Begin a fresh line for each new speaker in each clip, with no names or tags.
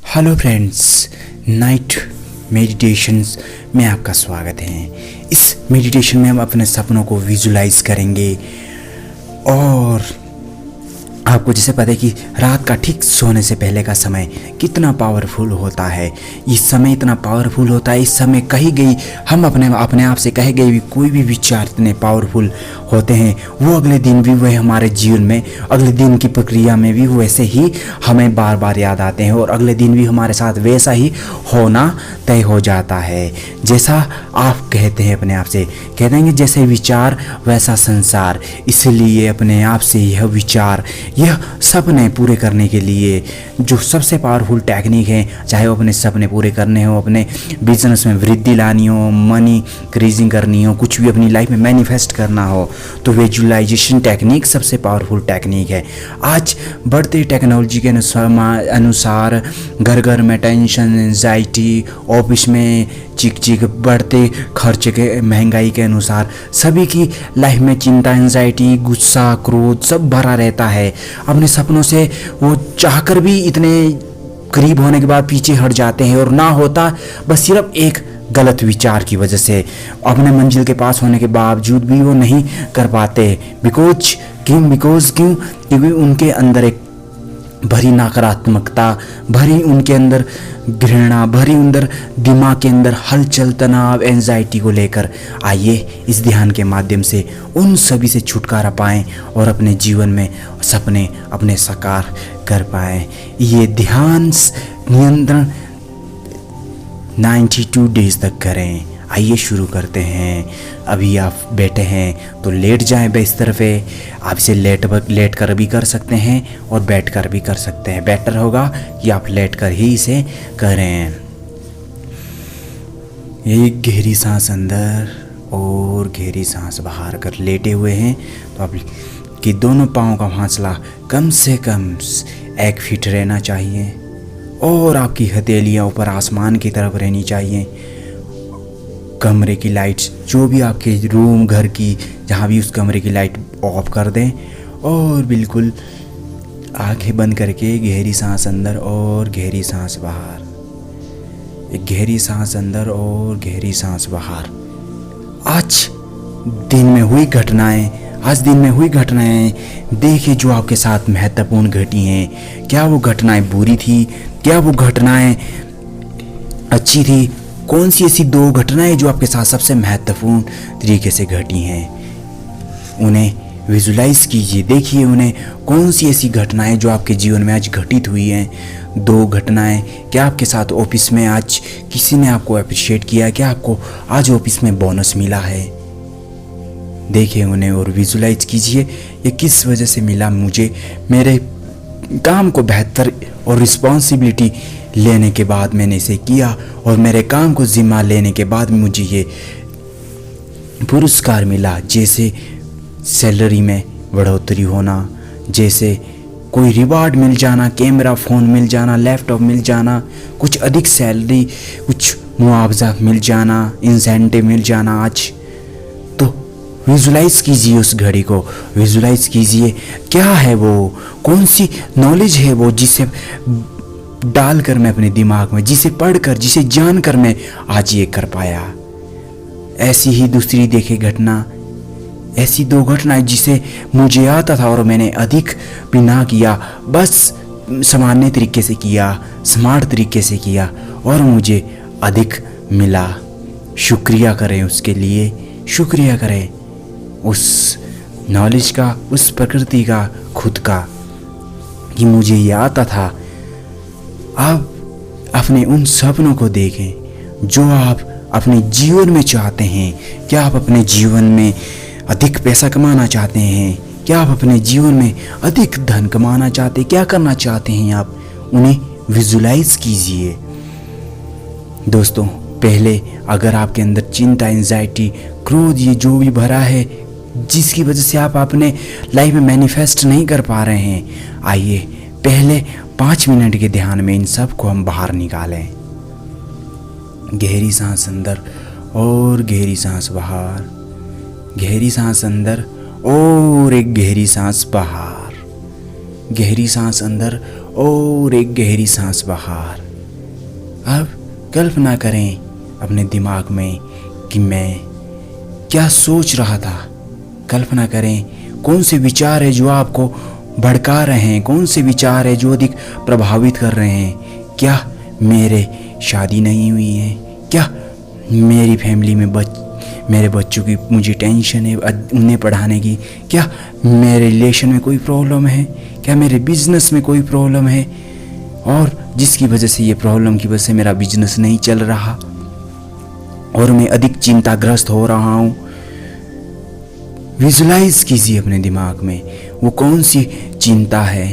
Hello friends, night meditations में आपका स्वागत है। इस मेडिटेशन में हम अपने सपनों को विजुलाइज करेंगे और आपको जैसे पता है कि रात का ठीक सोने से पहले का समय कितना पावरफुल होता है। ये समय इतना पावरफुल होता है। इस समय कही गई हम अपने आप से कहे गए भी कोई भी विचार इतने पावरफुल होते हैं, वो अगले दिन भी वह हमारे जीवन में अगले दिन की प्रक्रिया में भी वैसे ही हमें बार बार याद आते हैं और अगले दिन भी हमारे साथ वैसा ही होना तय हो जाता है। जैसा आप कहते हैं अपने आप से, कहते हैं कि जैसे विचार वैसा संसार। इसलिए अपने आप से यह विचार, यह सपने पूरे करने के लिए जो सबसे पावरफुल टेक्निक है, चाहे वो अपने सपने पूरे करने हो, अपने बिजनेस में वृद्धि लानी हो, मनी इंक्रीजिंग करनी हो, कुछ भी अपनी लाइफ में मैनिफेस्ट करना हो, तो विजुअलाइजेशन टेक्निक सबसे पावरफुल टेक्निक है। आज बढ़ती टेक्नोलॉजी के अनुसार घर घर में टेंशन, एंजाइटी, ऑफिस में चिक चिक, बढ़ते खर्चे के महंगाई के अनुसार सभी की लाइफ में चिंता, एंजाइटी, गुस्सा, क्रोध सब भरा रहता है। अपने सपनों से वो चाहकर भी इतने करीब होने के बाद पीछे हट जाते हैं और ना होता बस सिर्फ एक गलत विचार की वजह से अपने मंजिल के पास होने के बावजूद भी वो नहीं कर पाते। बिकॉज क्योंकि उनके अंदर एक भरी नकारात्मकता, भरी उनके अंदर घृणा, भरी अंदर दिमाग के अंदर हलचल, तनाव, एंजाइटी को लेकर। आइए इस ध्यान के माध्यम से उन सभी से छुटकारा पाएं और अपने जीवन में सपने अपने साकार कर पाएं। ये ध्यान नियंत्रण 92 डेज तक करें। आइए शुरू करते हैं। अभी आप बैठे हैं तो लेट जाएं बिस्तर पे। आप इसे लेट कर भी कर सकते हैं और बैठ कर भी कर सकते हैं। बेटर होगा कि आप लेट कर ही इसे करें। एक गहरी सांस अंदर और गहरी सांस बाहर कर लेटे हुए हैं तो आप कि दोनों पाँव का फासला कम से कम 1 फीट रहना चाहिए और आपकी हथेलियाँ ऊपर आसमान की तरफ रहनी चाहिए। कमरे की लाइट्स, जो भी आपके रूम, घर की जहाँ भी, उस कमरे की लाइट ऑफ कर दें और बिल्कुल आंखें बंद करके गहरी सांस अंदर और गहरी सांस बाहर। एक गहरी सांस अंदर और गहरी सांस बाहर। आज दिन में हुई घटनाएं देखिए जो आपके साथ महत्वपूर्ण घटी हैं। क्या वो घटनाएं बुरी थी? क्या वो घटनाएं अच्छी थी? कौन सी ऐसी 2 घटनाएं जो आपके साथ सबसे महत्वपूर्ण तरीके से घटी हैं, उन्हें विजुलाइज कीजिए। देखिए उन्हें कौन सी ऐसी घटनाएं जो आपके जीवन में आज घटित हुई हैं। 2 घटनाएं। क्या आपके साथ ऑफिस में आज किसी ने आपको अप्रिशिएट किया? क्या आपको आज ऑफिस में बोनस मिला है? देखिए उन्हें और विजुलाइज कीजिए ये किस वजह से मिला मुझे। मेरे काम को बेहतर और रिस्पॉन्सिबिलिटी लेने के बाद मैंने इसे किया और मेरे काम को जिम्मा लेने के बाद मुझे ये पुरस्कार मिला। जैसे सैलरी में बढ़ोतरी होना, जैसे कोई रिवार्ड मिल जाना, कैमरा, फ़ोन मिल जाना, लैपटॉप मिल जाना, कुछ अधिक सैलरी, कुछ मुआवजा मिल जाना, इंसेंटिव मिल जाना। आज तो विजुलाइज कीजिए उस घड़ी को, विजुलाइज कीजिए क्या है वो, कौन सी नॉलेज है वो जिसे डालकर मैं अपने दिमाग में, जिसे पढ़कर, जिसे जानकर मैं आज ये कर पाया। ऐसी ही दूसरी देखे घटना, ऐसी 2 घटनाएं जिसे मुझे आता था और मैंने अधिक भी ना किया, बस सामान्य तरीके से किया, स्मार्ट तरीके से किया और मुझे अधिक मिला। शुक्रिया करें उसके लिए, शुक्रिया करें उस नॉलेज का, उस प्रकृति का, खुद का कि मुझे ये आता था। आप अपने उन सपनों को देखें जो आप अपने जीवन में चाहते हैं। क्या आप अपने जीवन में अधिक पैसा कमाना चाहते हैं? क्या आप अपने जीवन में अधिक धन कमाना चाहते हैं? क्या करना चाहते हैं आप? उन्हें विजुलाइज कीजिए। दोस्तों, पहले अगर आपके अंदर चिंता, एंजाइटी, क्रोध, ये जो भी भरा है जिसकी वजह से आप अपने लाइफ में मैनिफेस्ट नहीं कर पा रहे हैं, आइए पहले 5 मिनट के ध्यान में इन सब को हम बाहर निकालें। गहरी सांस अंदर और गहरी सांस बाहर, गहरी सांस अंदर और एक गहरी सांस बाहर, गहरी सांस अंदर और एक गहरी सांस बाहर। अब कल्पना करें अपने दिमाग में कि मैं क्या सोच रहा था। कल्पना करें कौन से विचार है जो आपको भड़का रहे हैं, कौन से विचार है जो अधिक प्रभावित कर रहे हैं। क्या मेरे शादी नहीं हुई है? क्या मेरी फैमिली में मेरे बच्चों की मुझे टेंशन है उन्हें पढ़ाने की? क्या मेरे रिलेशन में कोई प्रॉब्लम है? क्या मेरे बिजनेस में कोई प्रॉब्लम है और जिसकी वजह से ये प्रॉब्लम की वजह से मेरा बिजनेस नहीं चल रहा और मैं अधिक चिंताग्रस्त हो रहा हूँ? विजुलाइज कीजिए अपने दिमाग में वो कौन सी चिंता है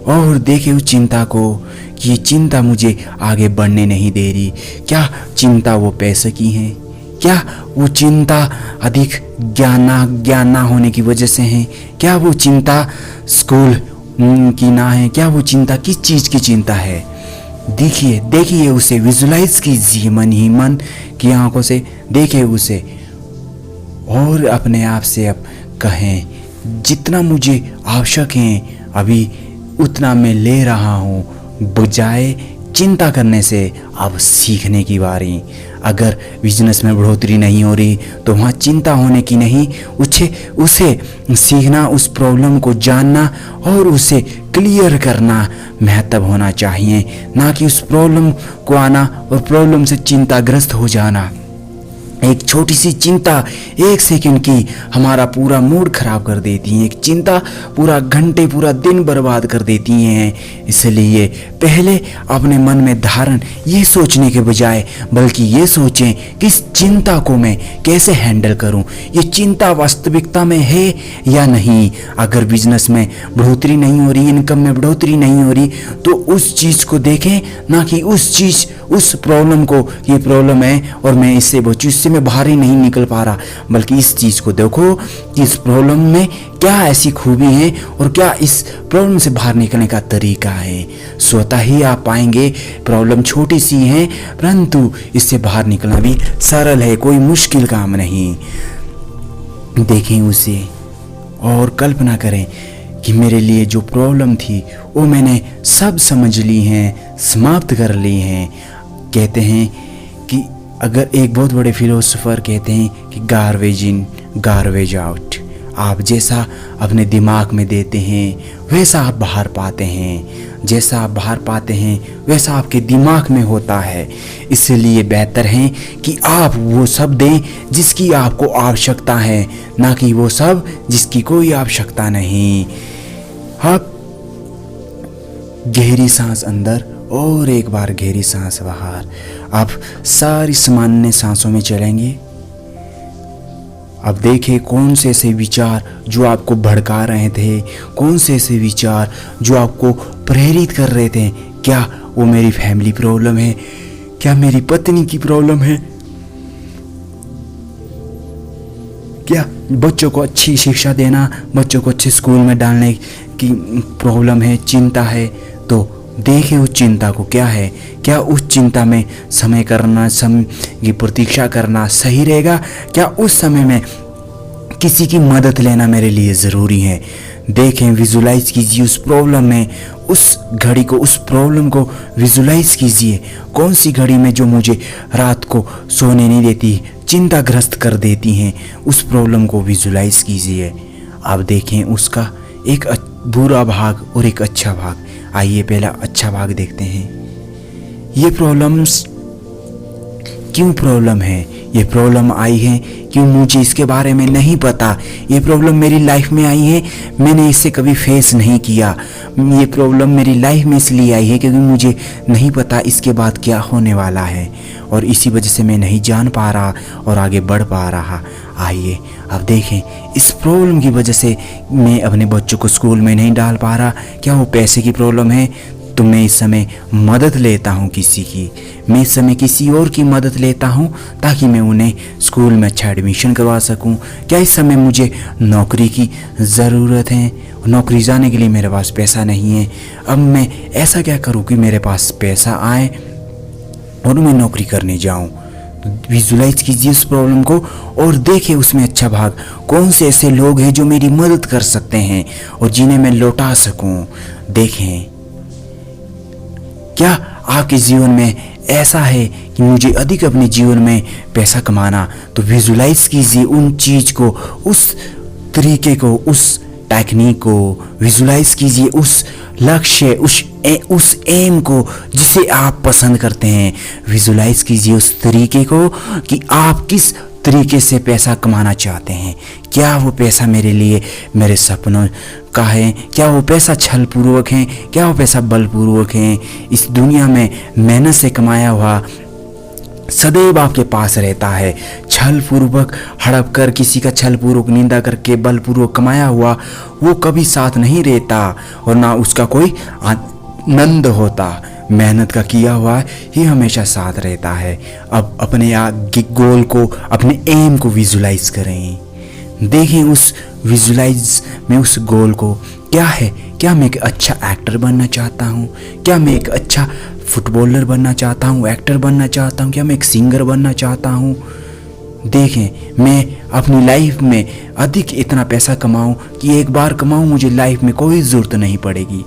और देखिए उस चिंता को कि ये चिंता मुझे आगे बढ़ने नहीं दे रही। क्या चिंता वो पैसे की है? क्या वो चिंता अधिक ज्ञान ना होने की वजह से है? क्या वो चिंता स्कूल की ना है? क्या वो चिंता किस चीज़ की चिंता है? देखिए उसे, विजुलाइज कीजिए मन ही मन की आंखों से देखिए उसे और अपने आप से अब कहें जितना मुझे आवश्यक है अभी उतना मैं ले रहा हूँ, बजाय चिंता करने से अब सीखने की बारी। अगर बिजनेस में बढ़ोतरी नहीं हो रही तो वहाँ चिंता होने की नहीं, उसे सीखना, उस प्रॉब्लम को जानना और उसे क्लियर करना महत्व होना चाहिए, ना कि उस प्रॉब्लम को आना और प्रॉब्लम से चिंताग्रस्त हो जाना। एक छोटी सी चिंता 1 सेकंड की हमारा पूरा मूड खराब कर देती है। एक चिंता पूरा घंटे पूरा दिन बर्बाद कर देती हैं। इसलिए पहले अपने मन में धारण ये सोचने के बजाय बल्कि ये सोचें कि इस चिंता को मैं कैसे हैंडल करूं, ये चिंता वास्तविकता में है या नहीं। अगर बिजनेस में बढ़ोतरी नहीं हो रही, इनकम में बढ़ोतरी नहीं हो रही तो उस चीज़ को देखें, ना कि उस प्रॉब्लम को ये प्रॉब्लम है और मैं इससे बचूं, इससे मैं बाहर ही नहीं निकल पा रहा, बल्कि इस चीज़ को देखो कि इस प्रॉब्लम में क्या ऐसी खूबी है और क्या इस प्रॉब्लम से बाहर निकलने का तरीका है। स्वतः ही आप पाएंगे प्रॉब्लम छोटी सी है परंतु इससे बाहर निकलना भी सरल है, कोई मुश्किल काम नहीं। देखें उसे और कल्पना करें कि मेरे लिए जो प्रॉब्लम थी वो मैंने सब समझ ली हैं, समाप्त कर ली हैं। कहते हैं कि अगर एक बहुत बड़े फिलोसोफर कहते हैं कि गार्बेज इन गार्बेज आउट, आप जैसा अपने दिमाग में देते हैं वैसा आप बाहर पाते हैं, जैसा आप बाहर पाते हैं वैसा आपके दिमाग में होता है। इसलिए बेहतर है कि आप वो सब दें जिसकी आपको आवश्यकता है, ना कि वो सब जिसकी कोई आवश्यकता नहीं। आप गहरी सांस अंदर और एक बार गहरी सांस बाहर। आप सारी सामान्य सांसों में चलेंगे। अब देखें कौन से ऐसे विचार जो आपको भड़का रहे थे, कौन से ऐसे विचार जो आपको प्रेरित कर रहे थे। क्या वो मेरी फैमिली प्रॉब्लम है? क्या मेरी पत्नी की प्रॉब्लम है? क्या बच्चों को अच्छी शिक्षा देना, बच्चों को अच्छे स्कूल में डालने की प्रॉब्लम है, चिंता है? तो देखें उस चिंता को क्या है। क्या उस चिंता में समय की प्रतीक्षा करना सही रहेगा? क्या उस समय में किसी की मदद लेना मेरे लिए ज़रूरी है? देखें, विजुलाइज कीजिए उस प्रॉब्लम में, उस घड़ी को, उस प्रॉब्लम को विजुलाइज कीजिए। कौन सी घड़ी में जो मुझे रात को सोने नहीं देती, चिंताग्रस्त कर देती हैं, उस प्रॉब्लम को विजुलाइज कीजिए। अब देखें उसका एक बुरा भाग और एक अच्छा भाग। आइए पहला अच्छा भाग देखते हैं। ये प्रॉब्लम्स क्यों प्रॉब्लम है? ये प्रॉब्लम आई है क्यों मुझे इसके बारे में नहीं पता। ये प्रॉब्लम मेरी लाइफ में आई है, मैंने इसे कभी फेस नहीं किया। ये प्रॉब्लम मेरी लाइफ में इसलिए आई है क्योंकि मुझे नहीं पता इसके बाद क्या होने वाला है और इसी वजह से मैं नहीं जान पा रहा और आगे बढ़ पा रहा। आइए अब देखें, इस प्रॉब्लम की वजह से मैं अपने बच्चों को स्कूल में नहीं डाल पा रहा। क्या वो पैसे की प्रॉब्लम है? तो मैं इस समय मदद लेता हूँ किसी की, मैं इस समय किसी और की मदद लेता हूँ ताकि मैं उन्हें स्कूल में अच्छा एडमिशन करवा सकूँ। क्या इस समय मुझे नौकरी की ज़रूरत है? नौकरी जाने के लिए मेरे पास पैसा नहीं है। अब मैं ऐसा क्या करूँ कि मेरे पास पैसा आए और मैं नौकरी करने जाऊँ। विजुलाइज कीजिए उस प्रॉब्लम को और देखिए उसमें अच्छा भाग। कौन से ऐसे लोग हैं जो मेरी मदद कर सकते हैं और जिन्हें मैं लौटा सकूं। देखें, क्या आपके जीवन में ऐसा है कि मुझे अधिक अपने जीवन में पैसा कमाना, तो विजुलाइज कीजिए उन चीज़ को, उस तरीके को, उस टेक्निक को विजुलाइज कीजिए, उस लक्ष्य, उस एम को जिसे आप पसंद करते हैं। विजुलाइज कीजिए उस तरीके को कि आप किस तरीके से पैसा कमाना चाहते हैं। क्या वो पैसा मेरे लिए मेरे सपनों का है? क्या वो पैसा छल पूर्वक है? क्या वो पैसा बलपूर्वक है? इस दुनिया में मेहनत से कमाया हुआ सदैव आपके पास रहता है। छल पूर्वक हड़प कर, किसी का छल पूर्वक निंदा करके बलपूर्वक कमाया हुआ वो कभी साथ नहीं रहता और ना उसका कोई आनंद होता। मेहनत का किया हुआ ही हमेशा साथ रहता है। अब अपने गोल को, अपने एम को विजुलाइज करें। देखें उस विजुलाइज में उस गोल को क्या है। क्या मैं एक अच्छा एक्टर बनना चाहता हूँ? क्या मैं एक अच्छा फुटबॉलर बनना चाहता हूँ, एक्टर बनना चाहता हूँ? क्या मैं एक सिंगर बनना चाहता हूँ? देखें, मैं अपनी लाइफ में अधिक इतना पैसा कमाऊँ कि एक बार कमाऊँ, मुझे लाइफ में कोई ज़रूरत नहीं पड़ेगी।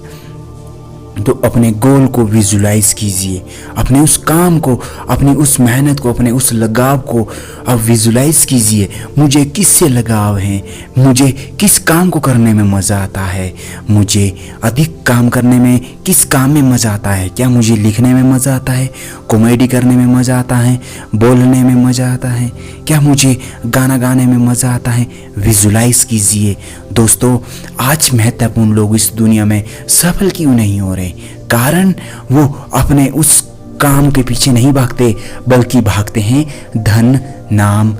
तो अपने गोल को विजुलाइज कीजिए, अपने उस काम को, अपनी उस मेहनत को, अपने उस लगाव को अब विजुलाइज कीजिए। मुझे किससे लगाव है? मुझे किस काम को करने में मज़ा आता है? मुझे अधिक काम करने में किस काम में मज़ा आता है? क्या मुझे लिखने में मज़ा आता है? कॉमेडी करने में मज़ा आता है? बोलने में मज़ा आता है? क्या मुझे गाना गाने में मज़ा आता है? विजुलाइज कीजिए। दोस्तों, आज महत्वपूर्ण लोग इस दुनिया में सफल क्यों नहीं हो रहे? कारण वो अपने उस काम के पीछे नहीं भागते, बल्कि भागते हैं धन, नाम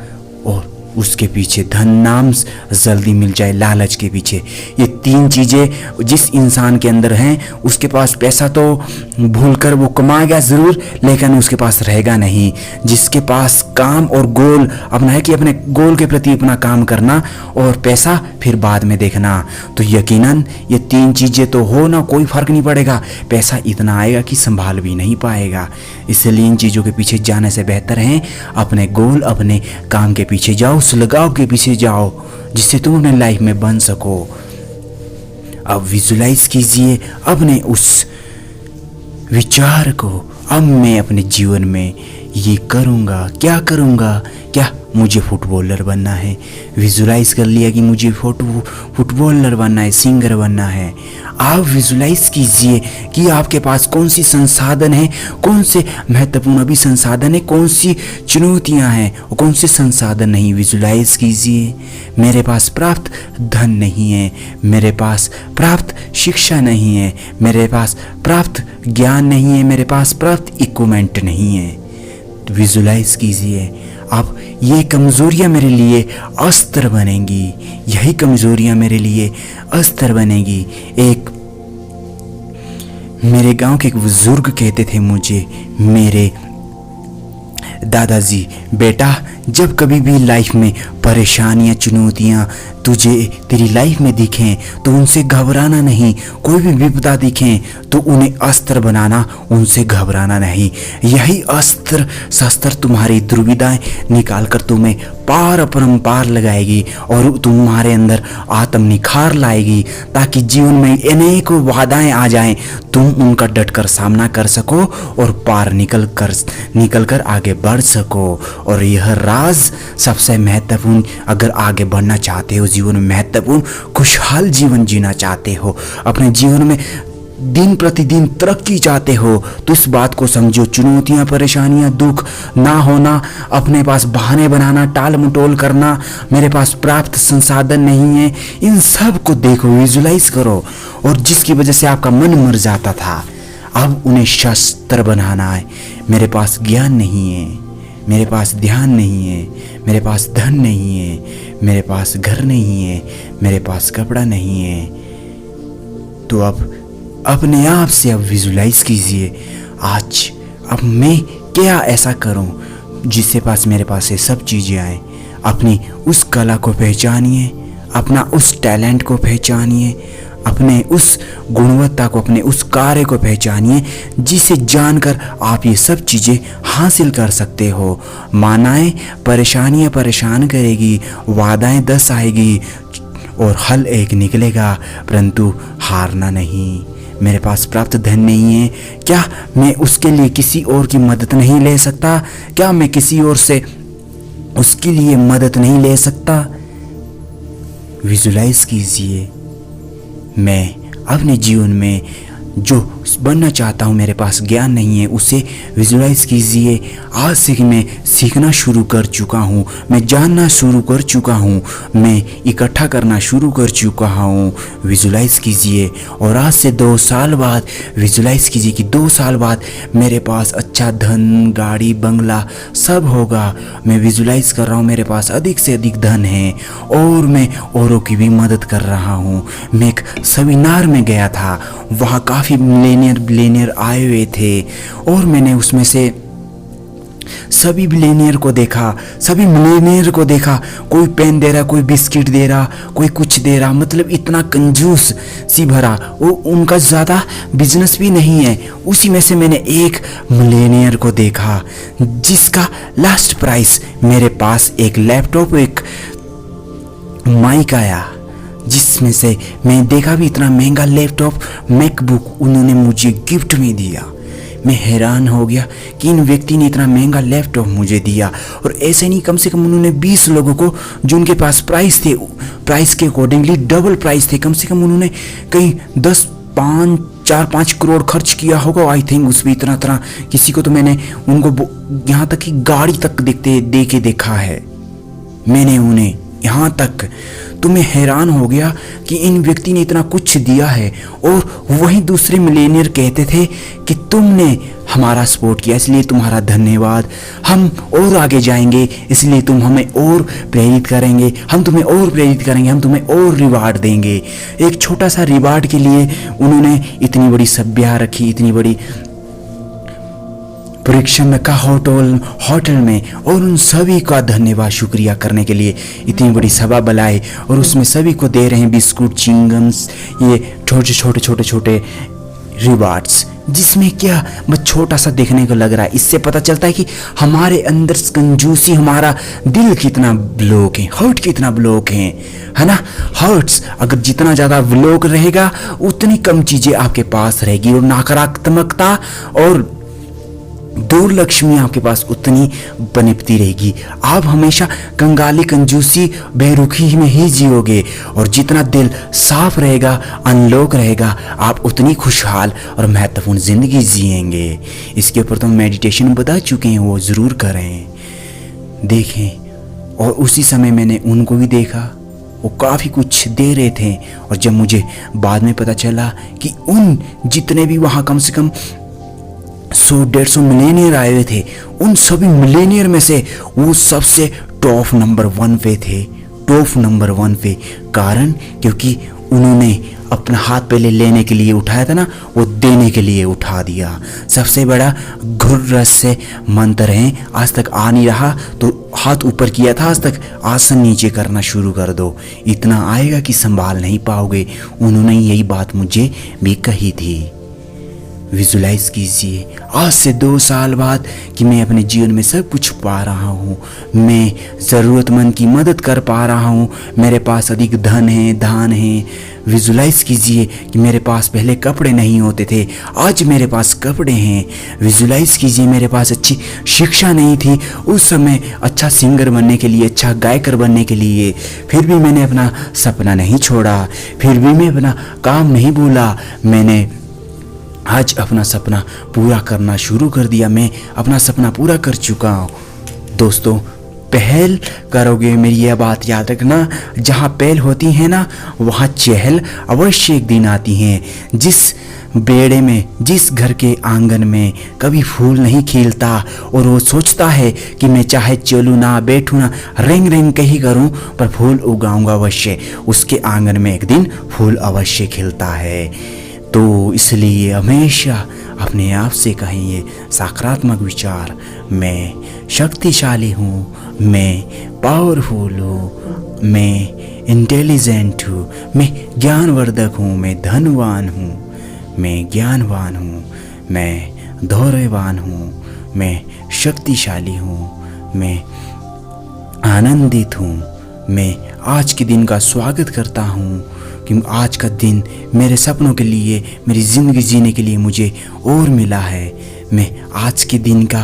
और उसके पीछे। धन, नाम जल्दी मिल जाए, लालच के पीछे। ये तीन चीज़ें जिस इंसान के अंदर हैं, उसके पास पैसा तो भूलकर वो कमाएगा ज़रूर, लेकिन उसके पास रहेगा नहीं। जिसके पास काम और गोल अपना है कि अपने गोल के प्रति अपना काम करना और पैसा फिर बाद में देखना, तो यकीनन ये तीन चीज़ें तो हो ना, कोई फ़र्क नहीं पड़ेगा। पैसा इतना आएगा कि संभाल भी नहीं पाएगा। इसलिए इन चीज़ों के पीछे जाने से बेहतर है अपने गोल, अपने काम के पीछे जाओ, उस लगाव के पीछे जाओ जिससे तुम अपने लाइफ में बन सको। अब विजुलाइज कीजिए अपने उस विचार को। अब मैं अपने जीवन में ये करूँगा, क्या करूँगा? क्या मुझे फुटबॉलर बनना है? विजुलाइज कर लिया कि मुझे फुटबॉलर बनना है, सिंगर बनना है। आप विजुलाइज कीजिए कि आपके पास कौन सी संसाधन है, कौन से महत्वपूर्ण अभी संसाधन है, कौन सी चुनौतियां हैं और कौन से संसाधन नहीं। विजुलाइज कीजिए, मेरे पास प्राप्त धन नहीं है, मेरे पास प्राप्त शिक्षा नहीं है, मेरे पास प्राप्त ज्ञान नहीं है, मेरे पास प्राप्त इक्विपमेंट नहीं है। विजुलाइज कीजिए, अब ये कमज़ोरियाँ मेरे लिए अस्त्र बनेंगी, यही कमज़ोरियाँ मेरे लिए अस्त्र बनेंगी। एक मेरे गांव के एक बुजुर्ग कहते थे मुझे, मेरे दादाजी, बेटा जब कभी भी लाइफ में परेशानियाँ, चुनौतियाँ तेरी लाइफ में दिखें तो उनसे घबराना नहीं। कोई भी विपदा दिखें तो उन्हें अस्त्र बनाना, उनसे घबराना नहीं। यही अस्त्र शस्त्र तुम्हारी दुविधाएं निकाल कर तुम्हें पार अपरंपार लगाएगी और तुम्हारे अंदर आत्म निखार लाएगी, ताकि जीवन में अनेकों बाधाएं आ जाएं, तुम उनका डटकर सामना कर सको और पार निकल कर आगे बढ़ सको। और यह राज सबसे महत्वपूर्ण, अगर आगे बढ़ना चाहते हो, जीवन में महत्वपूर्ण खुशहाल जीवन जीना चाहते हो, अपने जीवन में दिन प्रतिदिन तरक्की चाहते हो, तो इस बात को समझो। चुनौतियाँ, परेशानियाँ, दुख ना होना, अपने पास बहाने बनाना, टाल मटोल करना, मेरे पास प्राप्त संसाधन नहीं है, इन सब को देखो, विजुलाइज करो। और जिसकी वजह से आपका मन मर जाता था, अब उन्हें शस्त्र बनाना है। मेरे पास ज्ञान नहीं है, मेरे पास ध्यान नहीं है, मेरे पास धन नहीं है, मेरे पास घर नहीं है, मेरे पास कपड़ा नहीं है। तो अब अपने आप से अब विजुलाइज कीजिए, आज अब मैं क्या ऐसा करूं जिससे पास मेरे पास ये सब चीज़ें आए। अपनी उस कला को पहचानिए, अपना उस टैलेंट को पहचानिए, अपने उस गुणवत्ता को, अपने उस कार्य को पहचानिए, जिसे जानकर आप ये सब चीज़ें हासिल कर सकते हो। मानाएं परेशानियां परेशान करेगी, वादाएं 10 आएगी और हल एक निकलेगा, परंतु हारना नहीं। मेरे पास प्राप्त धन नहीं है, क्या मैं उसके लिए किसी और की मदद नहीं ले सकता? क्या मैं किसी और से उसके लिए मदद नहीं ले सकता? विजुलाइज कीजिए, मैं अपने जीवन में जो बनना चाहता हूँ, मेरे पास ज्ञान नहीं है, उसे विजुलाइज कीजिए। आज से मैं सीखना शुरू कर चुका हूँ, मैं जानना शुरू कर चुका हूँ, मैं इकट्ठा करना शुरू कर चुका हूँ। विजुलाइज कीजिए और आज से 2 साल बाद विजुलाइज कीजिए कि 2 साल बाद मेरे पास अच्छा धन, गाड़ी, बंगला सब होगा। मैं विजुलाइज कर रहा हूँ, मेरे पास अधिक से अधिक धन है और मैं औरों की भी मदद कर रहा हूँ। मैं एक सेमिनार में गया था, वहाँ काफ़ी बिलियनियर आए हुए थे और मैंने उसमें से सभी बिलियनियर को देखा, सभी मिलियनियर को देखा। कोई पेन दे रहा, कोई बिस्किट दे रहा, कोई कुछ दे रहा, मतलब इतना कंजूस सी भरा। वो उनका ज़्यादा बिजनेस भी नहीं है। उसी में से मैंने एक मिलियनियर को देखा जिसका लास्ट प्राइस मेरे पास एक लैपटॉप, एक माइक आया, जिसमें से मैं देखा भी इतना महंगा लैपटॉप, मैकबुक उन्होंने मुझे गिफ्ट में दिया। मैं हैरान हो गया कि इन व्यक्ति ने इतना महंगा लैपटॉप मुझे दिया। और ऐसे नहीं, कम से कम उन्होंने 20 लोगों को जो उनके पास प्राइस थे, प्राइस के अकॉर्डिंगली डबल प्राइस थे, कम से कम उन्होंने कहीं 4-5 करोड़ खर्च किया होगा आई थिंक उस पर इतना। किसी को तो मैंने उनको यहाँ तक कि गाड़ी तक दे के देखा है मैंने उन्हें यहाँ तक। तो मैं हैरान हो गया कि इन व्यक्ति ने इतना कुछ दिया है और वहीं दूसरे मिलेनियर कहते थे कि तुमने हमारा सपोर्ट किया इसलिए तुम्हारा धन्यवाद, हम और आगे जाएंगे इसलिए तुम हमें और प्रेरित करेंगे, हम तुम्हें और प्रेरित करेंगे, हम तुम्हें और रिवार्ड देंगे। एक छोटा सा रिवार्ड के लिए उन्होंने इतनी बड़ी सभ्यता रखी, इतनी बड़ी परीक्षा में का होटल में, और उन सभी का धन्यवाद शुक्रिया करने के लिए इतनी बड़ी सभा बुलाए और उसमें सभी को दे रहे हैं बिस्कुट, चिंगम्स, ये छोटे रिवार्ड्स, जिसमें क्या बस छोटा सा देखने को लग रहा है। इससे पता चलता है कि हमारे अंदर कंजूसी, हमारा दिल कितना ब्लॉक है, हर्ट कितना ब्लॉक है ना। हर्ट्स अगर जितना ज़्यादा ब्लॉक रहेगा उतनी कम चीज़ें आपके पास रहेगी और नकारात्मकता और दुर्लक्ष्मी आपके पास उतनी पनपती रहेगी। आप हमेशा कंगाली, कंजूसी, बेरुखी में ही जियोगे और जितना दिल साफ रहेगा, अनलॉक रहेगा, आप उतनी खुशहाल और महत्वपूर्ण ज़िंदगी जिएंगे। इसके ऊपर तो मेडिटेशन बता चुके हैं, वो ज़रूर करें, देखें। और उसी समय मैंने उनको भी देखा, वो काफ़ी कुछ दे रहे थे। और जब मुझे बाद में पता चला कि उन जितने भी वहाँ कम से कम 100-150 मिलेनियर आए हुए थे, उन सभी मिलेनियर में से वो सबसे टॉप नंबर 1 पे थे, टॉप नंबर 1 पे। कारण क्योंकि उन्होंने अपना हाथ पहले लेने के लिए उठाया था ना, वो देने के लिए उठा दिया। सबसे बड़ा घुर्रस से मंत्र है, आज तक आ नहीं रहा तो हाथ ऊपर किया था, आज तक आसन नीचे करना शुरू कर दो, इतना आएगा कि संभाल नहीं पाओगे। उन्होंने यही बात मुझे भी कही थी। विजुलाइज कीजिए आज से 2 साल बाद कि मैं अपने जीवन में सब कुछ पा रहा हूँ, मैं ज़रूरतमंद की मदद कर पा रहा हूँ, मेरे पास अधिक धन है, दान है। विजुलाइज कीजिए कि मेरे पास पहले कपड़े नहीं होते थे, आज मेरे पास कपड़े हैं। विजुलाइज कीजिए मेरे पास अच्छी शिक्षा नहीं थी उस समय, अच्छा सिंगर बनने के लिए, अच्छा गायकर बनने के लिए, फिर भी मैंने अपना सपना नहीं छोड़ा, फिर भी मैं अपना काम नहीं भूला। मैंने आज अपना सपना पूरा करना शुरू कर दिया, मैं अपना सपना पूरा कर चुका हूँ। दोस्तों, पहल करोगे, मेरी यह बात याद रखना, जहाँ पहल होती है ना वहाँ चहल अवश्य एक दिन आती हैं। जिस बेड़े में, जिस घर के आंगन में कभी फूल नहीं खिलता और वो सोचता है कि मैं चाहे चलूँ ना, बैठूँ ना, रेंग रेंग कहीं करूँ पर फूल उगाऊंगा अवश्य, उसके आंगन में एक दिन फूल अवश्य खिलता है। तो इसलिए हमेशा अपने आप से कहिए सकारात्मक विचार, मैं शक्तिशाली हूँ, मैं पावरफुल हूँ, मैं इंटेलिजेंट हूँ, मैं ज्ञानवर्धक हूँ, मैं धनवान हूँ, मैं ज्ञानवान हूँ, मैं धैर्यवान हूँ, मैं शक्तिशाली हूँ, मैं आनंदित हूँ, मैं आज के दिन का स्वागत करता हूँ कि आज का दिन मेरे सपनों के लिए, मेरी ज़िंदगी जीने के लिए मुझे और मिला है। मैं आज के दिन का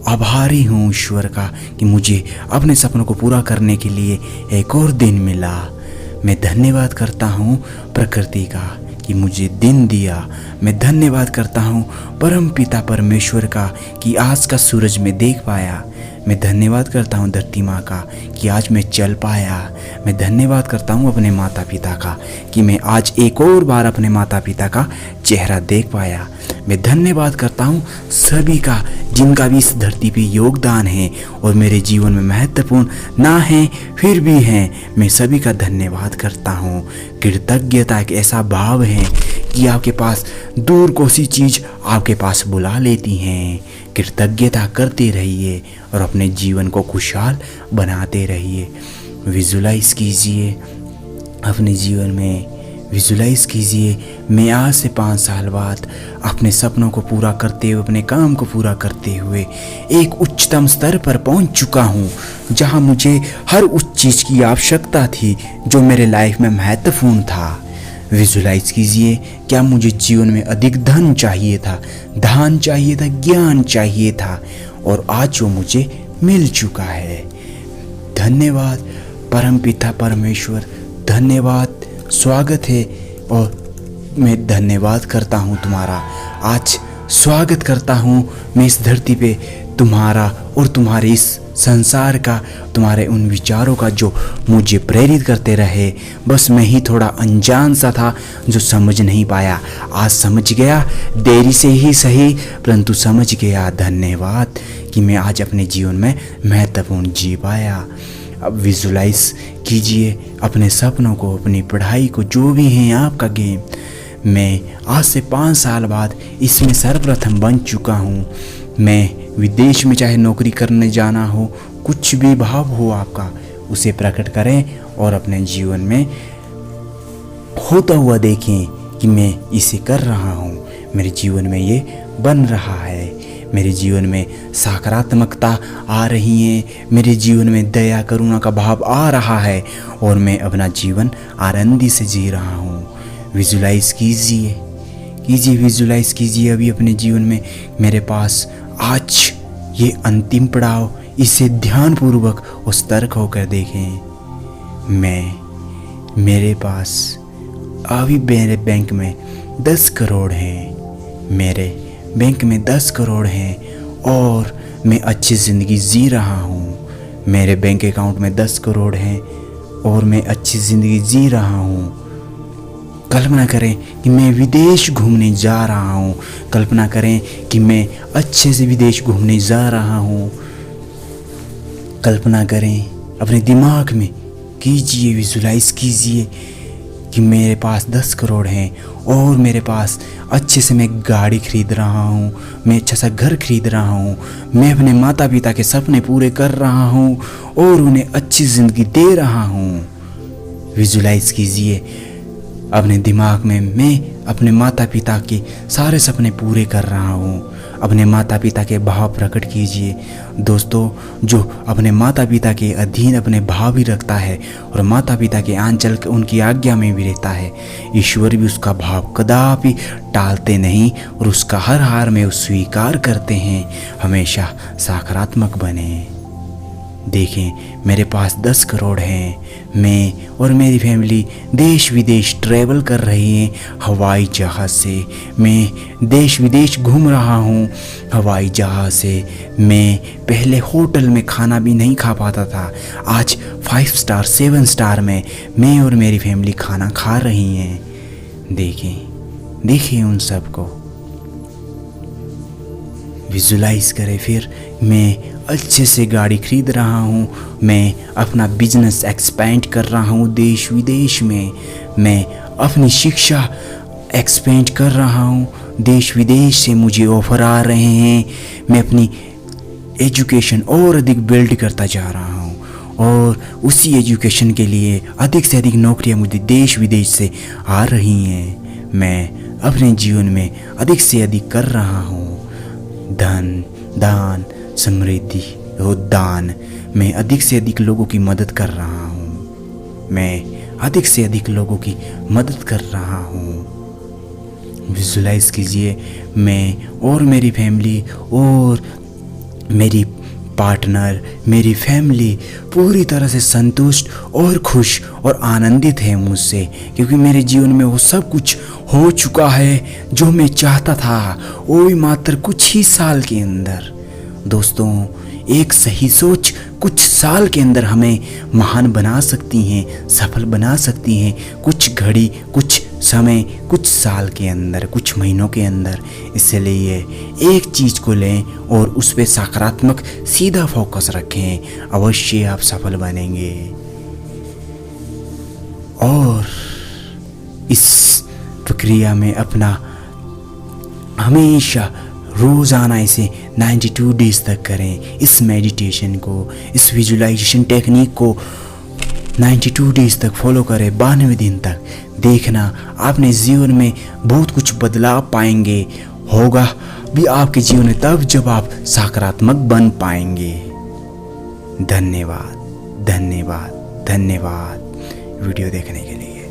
आभारी हूँ ईश्वर का कि मुझे अपने सपनों को पूरा करने के लिए एक और दिन मिला। मैं धन्यवाद करता हूँ प्रकृति का कि मुझे दिन दिया। मैं धन्यवाद करता हूँ परम पिता परमेश्वर का कि आज का सूरज मैं देख पाया। मैं धन्यवाद करता हूँ धरती माँ का कि आज मैं चल पाया। मैं धन्यवाद करता हूँ अपने माता पिता का कि मैं आज एक और बार अपने माता पिता का चेहरा देख पाया। मैं धन्यवाद करता हूँ सभी का जिनका भी इस धरती पे योगदान है और मेरे जीवन में महत्वपूर्ण ना है फिर भी हैं। मैं सभी का धन्यवाद करता हूँ। कृतज्ञता एक ऐसा भाव है कि आपके पास दूर कोई चीज़ आपके पास बुला लेती हैं। कृतज्ञता करते रहिए और अपने जीवन को खुशहाल बनाते रहिए। विजुलाइज कीजिए अपने जीवन में, विजुलाइज कीजिए मैं आज से 5 साल बाद अपने सपनों को पूरा करते हुए, अपने काम को पूरा करते हुए एक उच्चतम स्तर पर पहुंच चुका हूं, जहां मुझे हर उस चीज़ की आवश्यकता थी जो मेरे लाइफ में महत्वपूर्ण था। विजुलाइज कीजिए क्या मुझे जीवन में अधिक धन चाहिए था, दान चाहिए था, ज्ञान चाहिए था और आज वो मुझे मिल चुका है। धन्यवाद परमपिता परमेश्वर, धन्यवाद, स्वागत है। और मैं धन्यवाद करता हूँ तुम्हारा, आज स्वागत करता हूँ मैं इस धरती पे तुम्हारा और तुम्हारे इस संसार का, तुम्हारे उन विचारों का जो मुझे प्रेरित करते रहे। बस मैं ही थोड़ा अनजान सा था जो समझ नहीं पाया, आज समझ गया, देरी से ही सही परंतु समझ गया। धन्यवाद कि मैं आज अपने जीवन में महत्वपूर्ण जी पाया। अब विजुलाइज कीजिए अपने सपनों को, अपनी पढ़ाई को, जो भी है आपका गेम। मैं आज से 5 साल बाद इसमें सर्वप्रथम बन चुका हूँ। मैं विदेश में चाहे नौकरी करने जाना हो, कुछ भी भाव हो आपका, उसे प्रकट करें और अपने जीवन में होता हुआ देखें कि मैं इसे कर रहा हूँ, मेरे जीवन में ये बन रहा है, मेरे जीवन में सकारात्मकता आ रही है, मेरे जीवन में दया करुणा का भाव आ रहा है और मैं अपना जीवन आनंदी से जी रहा हूँ। विजुलाइज कीजिए, विजुलाइज कीजिए अभी अपने जीवन में मेरे पास आज ये अंतिम पड़ाव, इसे ध्यानपूर्वक और सतर्क होकर देखें। मेरे पास अभी मेरे बैंक में 10 करोड़ हैं, मेरे बैंक में 10 करोड़ हैं और मैं अच्छी ज़िंदगी जी रहा हूँ। मेरे बैंक अकाउंट में 10 करोड़ हैं और मैं अच्छी ज़िंदगी जी रहा हूँ। कल्पना करें कि मैं विदेश घूमने जा रहा हूँ, कल्पना करें कि मैं अच्छे से विदेश घूमने जा रहा हूँ। कल्पना करें अपने दिमाग में, कीजिए, विजुलाइज कीजिए कि मेरे पास 10 करोड़ हैं और मेरे पास अच्छे से मैं गाड़ी खरीद रहा हूँ, मैं अच्छा सा घर खरीद रहा हूँ, मैं अपने माता पिता के सपने पूरे कर रहा हूँ और उन्हें अच्छी ज़िंदगी दे रहा हूँ। विजुलाइज कीजिए अपने दिमाग में मैं अपने माता पिता के सारे सपने पूरे कर रहा हूँ। अपने माता पिता के भाव प्रकट कीजिए। दोस्तों, जो अपने माता पिता के अधीन अपने भाव भी रखता है और माता पिता के आंचल उनकी आज्ञा में भी रहता है, ईश्वर भी उसका भाव कदापि टालते नहीं और उसका हर हार में स्वीकार करते हैं। हमेशा सकारात्मक बने। देखें मेरे पास 10 करोड़ हैं, मैं और मेरी फैमिली देश विदेश ट्रैवल कर रहे हैं हवाई जहाज़ से। मैं देश विदेश घूम रहा हूँ हवाई जहाज़ से। मैं पहले होटल में खाना भी नहीं खा पाता था, आज 5 स्टार 7 स्टार में मैं और मेरी फैमिली खाना खा रही हैं। देखें उन सबको, विजुलाइज करें। फिर मैं अच्छे से गाड़ी खरीद रहा हूँ, मैं अपना बिजनेस एक्सपेंड कर रहा हूँ देश विदेश में, मैं अपनी शिक्षा एक्सपेंड कर रहा हूँ, देश विदेश से मुझे ऑफर आ रहे हैं। मैं अपनी एजुकेशन और अधिक बिल्ड करता जा रहा हूँ और उसी एजुकेशन के लिए अधिक से अधिक नौकरियाँ मुझे देश विदेश से आ रही हैं। मैं अपने जीवन में अधिक से अधिक कर रहा हूँ। धन, दान, समृद्धि और दान, मैं अधिक से अधिक लोगों की मदद कर रहा हूँ। मैं अधिक से अधिक लोगों की मदद कर रहा हूँ। विजुलाइज कीजिए मैं और मेरी फैमिली और मेरी पार्टनर, मेरी फैमिली पूरी तरह से संतुष्ट और खुश और आनंदित है मुझसे, क्योंकि मेरे जीवन में वो सब कुछ हो चुका है जो मैं चाहता था, वो भी मात्र कुछ ही साल के अंदर। दोस्तों, एक सही सोच कुछ साल के अंदर हमें महान बना सकती हैं, सफल बना सकती हैं, कुछ घड़ी, कुछ समय, कुछ साल के अंदर, कुछ महीनों के अंदर। इसलिए एक चीज़ को लें और उस पर सकारात्मक सीधा फोकस रखें, अवश्य आप सफल बनेंगे। और इस प्रक्रिया में अपना हमेशा रोज़ाना इसे 92 डेज तक करें। इस मेडिटेशन को, इस विजुलाइजेशन टेक्निक को 92 डेज तक फॉलो करें, 92 दिन तक। देखना आपने जीवन में बहुत कुछ बदलाव पाएंगे, होगा भी आपके जीवन में तब जब आप सकारात्मक बन पाएंगे। धन्यवाद, धन्यवाद, धन्यवाद वीडियो देखने के लिए।